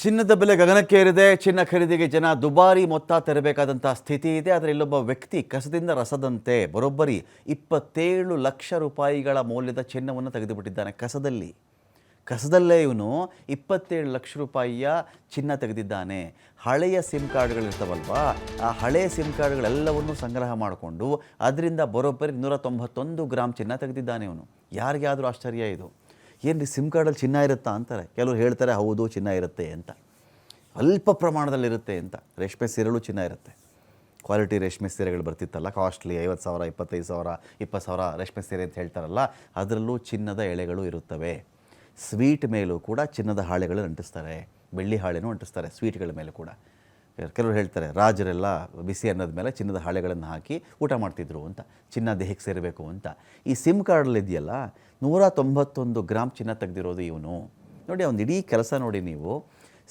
ಚಿನ್ನದ ಬೆಲೆ ಗಗನಕ್ಕೇರಿದೆ. ಚಿನ್ನ ಖರೀದಿಗೆ ಜನ ದುಬಾರಿ ಮೊತ್ತ ತೆರಬೇಕಾದಂಥ ಸ್ಥಿತಿ ಇದೆ. ಆದರೆ ಇಲ್ಲೊಬ್ಬ ವ್ಯಕ್ತಿ ಕಸದಿಂದ ರಸದಂತೆ ಬರೋಬ್ಬರಿ 27 ಲಕ್ಷ ರೂಪಾಯಿಗಳ ಮೌಲ್ಯದ ಚಿನ್ನವನ್ನು ತೆಗೆದುಬಿಟ್ಟಿದ್ದಾನೆ. ಕಸದಲ್ಲೇ ಇವನು 27 ಲಕ್ಷ ರೂಪಾಯಿಯ ಚಿನ್ನ ತೆಗೆದಿದ್ದಾನೆ. ಹಳೆಯ ಸಿಮ್ ಕಾರ್ಡ್ಗಳಿರ್ತಾವಲ್ವಾ, ಆ ಹಳೆಯ ಸಿಮ್ ಕಾರ್ಡ್ಗಳೆಲ್ಲವನ್ನು ಸಂಗ್ರಹ ಮಾಡಿಕೊಂಡು ಅದರಿಂದ ಬರೋಬ್ಬರಿ 291 ಗ್ರಾಮ್ ಚಿನ್ನ ತೆಗೆದಿದ್ದಾನೆ ಇವನು. ಯಾರಿಗೆ ಆದರೂ ಆಶ್ಚರ್ಯ ಇದು. ಏನು ಸಿಮ್ ಕಾರ್ಡಲ್ಲಿ ಚಿನ್ನ ಇರುತ್ತಾ ಅಂತಾರೆ. ಕೆಲವರು ಹೇಳ್ತಾರೆ ಹೌದು ಚಿನ್ನ ಇರುತ್ತೆ ಅಂತ, ಅಲ್ಪ ಪ್ರಮಾಣದಲ್ಲಿರುತ್ತೆ ಅಂತ. ರೇಷ್ಮೆ ಸೀರೆಗಳು ಚಿನ್ನ ಇರುತ್ತೆ. ಕ್ವಾಲಿಟಿ ರೇಷ್ಮೆ ಸೀರೆಗಳು ಬರ್ತಿತ್ತಲ್ಲ, ಕಾಸ್ಟ್ಲಿ 50,000 25,000 20,000 ರೇಷ್ಮೆ ಸೀರೆ ಅಂತ ಹೇಳ್ತಾರಲ್ಲ, ಅದರಲ್ಲೂ ಚಿನ್ನದ ಎಳೆಗಳು ಇರುತ್ತವೆ. ಸ್ವೀಟ್ ಮೇಲೂ ಕೂಡ ಚಿನ್ನದ ಹಾಳೆಗಳು ಅಂಟಿಸ್ತಾರೆ, ಬೆಳ್ಳಿ ಹಾಳೆನೂ ಅಂಟಿಸ್ತಾರೆ ಸ್ವೀಟ್ಗಳ ಮೇಲೆ ಕೂಡ. ಕೆಲವರು ಹೇಳ್ತಾರೆ ರಾಜರೆಲ್ಲ ಬಿಸಿ ಅನ್ನದ ಮೇಲೆ ಚಿನ್ನದ ಹಾಳೆಗಳನ್ನು ಹಾಕಿ ಊಟ ಮಾಡ್ತಿದ್ರು ಅಂತ, ಚಿನ್ನ ದೇಹಕ್ಕೆ ಸೇರಬೇಕು ಅಂತ. ಈ ಸಿಮ್ ಕಾರ್ಡಲ್ಲಿ ಇದೆಯಲ್ಲ 191 ಗ್ರಾಮ್ ಚಿನ್ನ ತೆಗೆದಿರೋದು ಇವನು. ನೋಡಿ ಅವ್ನು ಇಡೀ ಕೆಲಸ ನೋಡಿ ನೀವು.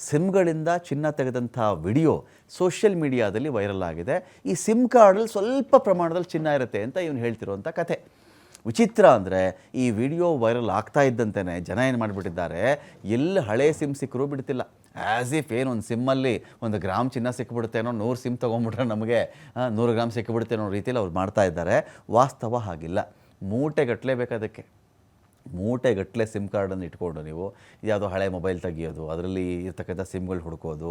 ಸಿಮ್ಗಳಿಂದ ಚಿನ್ನ ತೆಗೆದಂಥ ವಿಡಿಯೋ ಸೋಷಿಯಲ್ ಮೀಡಿಯಾದಲ್ಲಿ ವೈರಲ್ ಆಗಿದೆ. ಈ ಸಿಮ್ ಕಾರ್ಡಲ್ಲಿ ಸ್ವಲ್ಪ ಪ್ರಮಾಣದಲ್ಲಿ ಚಿನ್ನ ಇರುತ್ತೆ ಅಂತ ಇವನು ಹೇಳ್ತಿರೋಂಥ ಕಥೆ. ವಿಚಿತ್ರ ಅಂದರೆ ಈ ವಿಡಿಯೋ ವೈರಲ್ ಆಗ್ತಾ ಇದ್ದಂತೆಯೇ ಜನ ಏನು ಮಾಡಿಬಿಟ್ಟಿದ್ದಾರೆ, ಎಲ್ಲಿ ಹಳೆ ಸಿಮ್ ಸಿಕ್ಕರೂ ಬಿಡ್ತಿಲ್ಲ. ಆ್ಯಸ್ ಇಫ್ ಏನು ಒಂದು ಸಿಮ್ಮಲ್ಲಿ 1 ಗ್ರಾಮ್ ಚಿನ್ನ ಸಿಕ್ಕಿಬಿಡುತ್ತೇನೋ, 100 ಸಿಮ್ ತೊಗೊಂಬಿಟ್ರೆ ನಮಗೆ 100 ಗ್ರಾಮ್ ಸಿಕ್ಕಿಬಿಡುತ್ತೇನೋ ರೀತಿಯಲ್ಲಿ ಅವ್ರು ಮಾಡ್ತಾ ಇದ್ದಾರೆ. ವಾಸ್ತವ ಹಾಗಿಲ್ಲ. ಮೂಟೆಗಟ್ಟಲೆ ಬೇಕಾದಕ್ಕೆ, ಮೂಟೆಗಟ್ಟಲೆ ಸಿಮ್ ಕಾರ್ಡನ್ನು ಇಟ್ಕೊಂಡು ನೀವು ಯಾವುದೋ ಹಳೆ ಮೊಬೈಲ್ ತೆಗಿಯೋದು, ಅದರಲ್ಲಿ ಇರ್ತಕ್ಕಂಥ ಸಿಮ್ಗಳು ಹುಡ್ಕೋದು,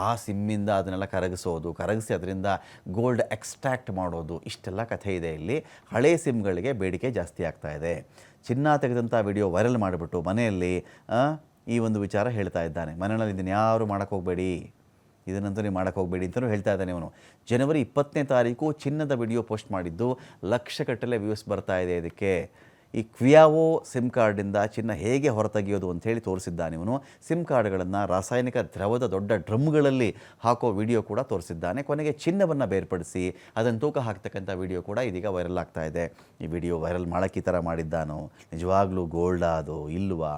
ಆ ಸಿಮ್ಮಿಂದ ಅದನ್ನೆಲ್ಲ ಕರಗಿಸಿ ಅದರಿಂದ ಗೋಲ್ಡ್ ಎಕ್ಸ್ಟ್ರಾಕ್ಟ್ ಮಾಡೋದು, ಇಷ್ಟೆಲ್ಲ ಕಥೆ ಇದೆ ಇಲ್ಲಿ. ಹಳೆ ಸಿಮ್ಗಳಿಗೆ ಬೇಡಿಕೆ ಜಾಸ್ತಿ ಆಗ್ತಾ ಇದೆ. ಚಿನ್ನ ತೆಗೆದಂಥ ವಿಡಿಯೋ ವೈರಲ್ ಮಾಡಿಬಿಟ್ಟು ಮನೆಯಲ್ಲಿ ಈ ಒಂದು ವಿಚಾರ ಹೇಳ್ತಾ ಇದ್ದಾನೆ. ಮನೆಯಲ್ಲಿ ಇದನ್ನು ಯಾರು ಮಾಡೋಕ್ಕೆ ಹೋಗಬೇಡಿ, ಇದನ್ನಂತೂ ನೀವು ಮಾಡೋಕ್ಕೆ ಹೋಗಬೇಡಿ ಅಂತಲೂ ಹೇಳ್ತಾ ಇದ್ದಾನೆ ಇವನು. ಜನವರಿ 20ನೇ ತಾರೀಕು ಚಿನ್ನದ ವಿಡಿಯೋ ಪೋಸ್ಟ್ ಮಾಡಿದ್ದು ಲಕ್ಷಗಟ್ಟಲೆ ವ್ಯೂಸ್ ಬರ್ತಾ ಇದೆ ಇದಕ್ಕೆ. ಈ ಕ್ವಿಯಾವೋ ಸಿಮ್ ಕಾರ್ಡಿಂದ ಚಿನ್ನ ಹೇಗೆ ಹೊರತೆಗೆಯೋದು ಅಂಥೇಳಿ ತೋರಿಸಿದ್ದಾನೆ ಇವನು. ಸಿಮ್ ಕಾರ್ಡ್ಗಳನ್ನು ರಾಸಾಯನಿಕ ದ್ರವದ ದೊಡ್ಡ ಡ್ರಮ್ಗಳಲ್ಲಿ ಹಾಕೋ ವಿಡಿಯೋ ಕೂಡ ತೋರಿಸಿದ್ದಾನೆ. ಕೊನೆಗೆ ಚಿನ್ನವನ್ನು ಬೇರ್ಪಡಿಸಿ ಅದನ್ನು ತೂಕ ಹಾಕ್ತಕ್ಕಂಥ ವಿಡಿಯೋ ಕೂಡ ಇದೀಗ ವೈರಲ್ ಆಗ್ತಾ ಇದೆ. ಈ ವಿಡಿಯೋ ವೈರಲ್ ಮಾಡೋಕ್ಕೆ ಈ ಥರ ಮಾಡಿದ್ದಾನೋ, ನಿಜವಾಗ್ಲೂ ಗೋಲ್ಡಾ ಅದು ಇಲ್ವಾ?